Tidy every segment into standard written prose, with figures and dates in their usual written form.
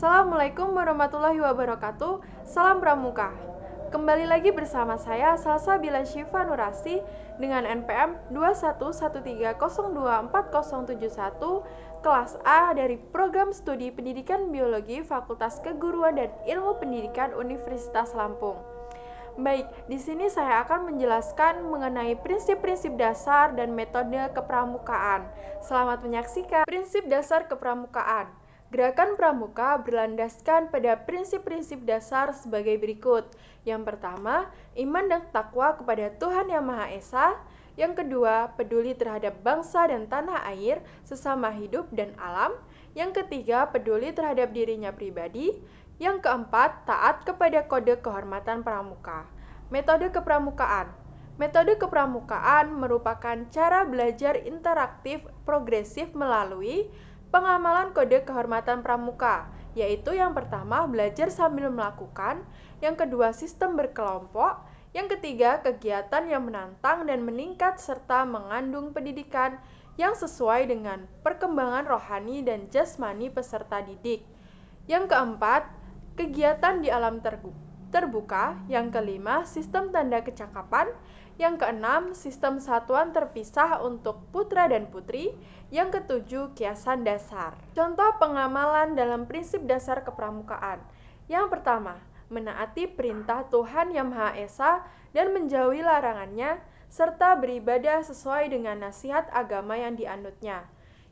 Assalamualaikum warahmatullahi wabarakatuh. Salam Pramuka. Kembali lagi bersama saya Salsabila Syifa Nurasi dengan NPM 2113024071 kelas A dari Program Studi Pendidikan Biologi Fakultas Keguruan dan Ilmu Pendidikan Universitas Lampung. Baik, di sini saya akan menjelaskan mengenai prinsip-prinsip dasar dan metode kepramukaan. Selamat menyaksikan. Prinsip dasar kepramukaan. Gerakan pramuka berlandaskan pada prinsip-prinsip dasar sebagai berikut. Yang pertama, iman dan takwa kepada Tuhan Yang Maha Esa. Yang kedua, peduli terhadap bangsa dan tanah air, sesama hidup dan alam. Yang ketiga, peduli terhadap dirinya pribadi. Yang keempat, taat kepada kode kehormatan pramuka. Metode kepramukaan. Metode kepramukaan merupakan cara belajar interaktif progresif melalui pengamalan kode kehormatan pramuka, yaitu yang pertama belajar sambil melakukan, yang kedua sistem berkelompok, yang ketiga kegiatan yang menantang dan meningkat serta mengandung pendidikan yang sesuai dengan perkembangan rohani dan jasmani peserta didik. Yang keempat, kegiatan di alam terbuka. Yang kelima, sistem tanda kecakapan. Yang keenam, sistem satuan terpisah untuk putra dan putri. Yang ketujuh, kiasan dasar. Contoh pengamalan dalam prinsip dasar kepramukaan. Yang pertama, menaati perintah Tuhan Yang Maha Esa dan menjauhi larangannya, serta beribadah sesuai dengan nasihat agama yang dianutnya.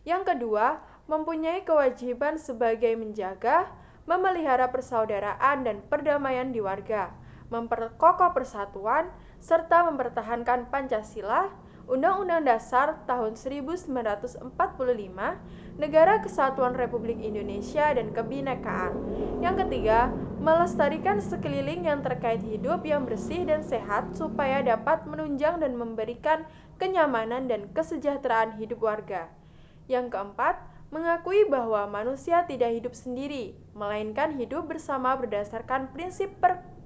Yang kedua, mempunyai kewajiban sebagai menjaga, memelihara persaudaraan dan perdamaian di warga, memperkokoh persatuan, serta mempertahankan Pancasila, Undang-Undang Dasar tahun 1945, Negara Kesatuan Republik Indonesia dan Kebinekaan. Yang ketiga, melestarikan sekeliling yang terkait hidup yang bersih dan sehat supaya dapat menunjang dan memberikan kenyamanan dan kesejahteraan hidup warga. Yang keempat, mengakui bahwa manusia tidak hidup sendiri, melainkan hidup bersama berdasarkan prinsip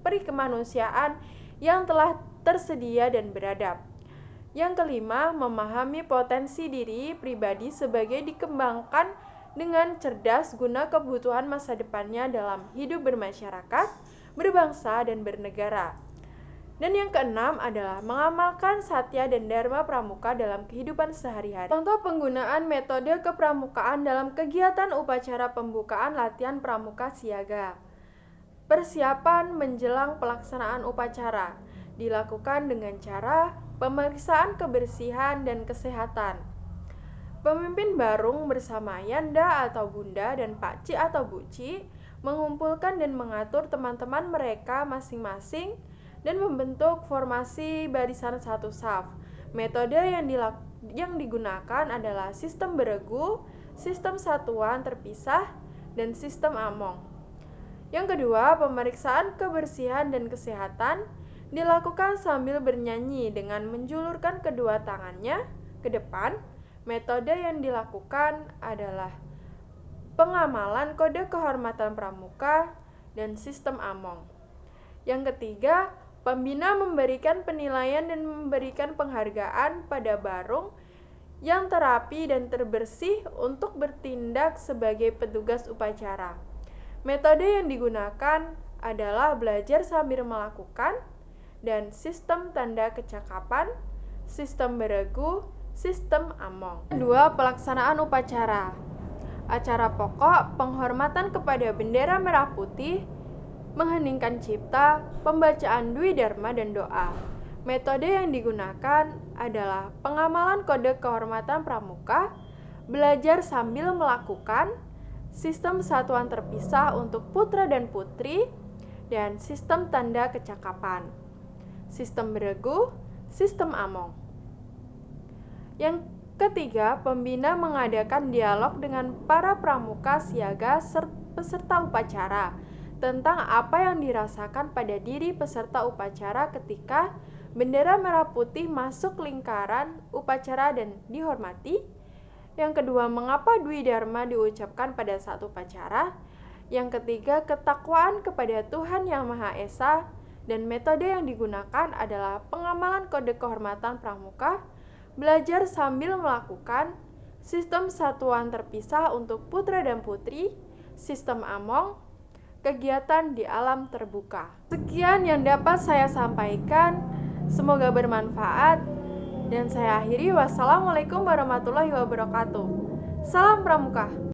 perikemanusiaan yang telah tersedia dan beradab. Yang kelima, memahami potensi diri pribadi sebagai dikembangkan dengan cerdas guna kebutuhan masa depannya dalam hidup bermasyarakat, berbangsa, dan bernegara. Dan yang keenam adalah mengamalkan satya dan dharma pramuka dalam kehidupan sehari-hari. Contoh penggunaan metode kepramukaan dalam kegiatan upacara pembukaan latihan pramuka siaga. Persiapan menjelang pelaksanaan upacara dilakukan dengan cara pemeriksaan kebersihan dan kesehatan. Pemimpin barung bersama Yanda atau Bunda dan Pakcik atau Buci mengumpulkan dan mengatur teman-teman mereka masing-masing dan membentuk formasi barisan satu saf. Metode yang digunakan adalah sistem beregu, sistem satuan terpisah, dan sistem among. Yang kedua, pemeriksaan kebersihan dan kesehatan dilakukan sambil bernyanyi dengan menjulurkan kedua tangannya ke depan. Metode yang dilakukan adalah pengamalan kode kehormatan pramuka dan sistem among. Yang ketiga, pembina memberikan penilaian dan memberikan penghargaan pada barung yang terapi dan terbersih untuk bertindak sebagai petugas upacara. Metode yang digunakan adalah belajar sambil melakukan dan sistem tanda kecakapan, sistem beregu, sistem among. Kedua, pelaksanaan upacara. Acara pokok, penghormatan kepada bendera merah putih, mengheningkan cipta, pembacaan Dwi Dharma dan doa. Metode yang digunakan adalah pengamalan kode kehormatan pramuka, belajar sambil melakukan, sistem satuan terpisah untuk putra dan putri, dan sistem tanda kecakapan. Sistem beregu, sistem among. Yang ketiga, pembina mengadakan dialog dengan para pramuka siaga peserta upacara tentang apa yang dirasakan pada diri peserta upacara ketika bendera merah putih masuk lingkaran upacara dan dihormati. Yang kedua, mengapa Dwi Dharma diucapkan pada saat upacara. Yang ketiga, ketakwaan kepada Tuhan Yang Maha Esa. Dan metode yang digunakan adalah pengamalan kode kehormatan pramuka, belajar sambil melakukan, sistem satuan terpisah untuk putra dan putri, sistem Among, kegiatan di alam terbuka. Sekian yang dapat saya sampaikan, semoga bermanfaat, dan saya akhiri. Wassalamualaikum warahmatullahi wabarakatuh. Salam Pramuka.